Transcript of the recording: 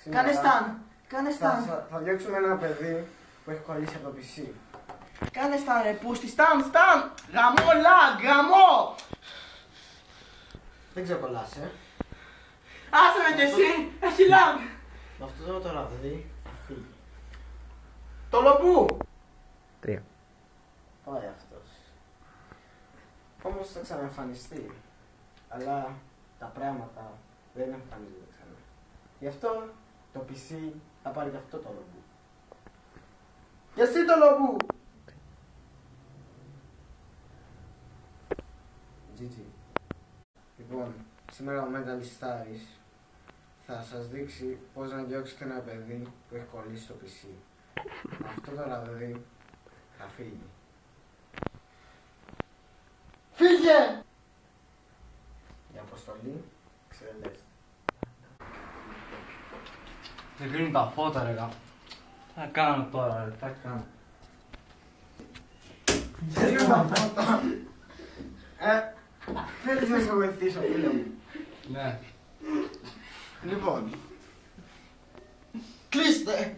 Κάνε σταν. Κάνε σταν. Θα διώξουμε ένα παιδί που έχει κολλήσει από το PC. Κάνε σταν ρε πούστη. Σταν. Γαμό λαγκ. Γαμό. Δεν ξεκολλάς, Άσε με κι εσύ. Έχει λαγκ. Με αυτό το ραβδί θα φύγει. Το λομπού! 3. Πάει αυτός. Όμως θα ξαναεμφανιστεί. Αλλά τα πράγματα δεν εμφανίζονται ξανά. Γι' αυτό το PC θα πάρει και αυτό το λομπού. Και εσύ το λομπού! GG. Λοιπόν, σήμερα ο Mentalist Stars θα σας δείξει πώς να διώξετε ένα παιδί που έχει κολλήσει στο PC. Αυτό το ραβδί θα φύγει. Φύγε! Η αποστολή ξελέστε. Δεν κλείνουν τα φώτα ρε γα. Τι θα κάνω τώρα ρε, τι θα κάνω. Δεν τα φώτα. Θέλεις να σε βοηθήσω φίλε μου. Ναι. Λοιπόν. Κλείστε!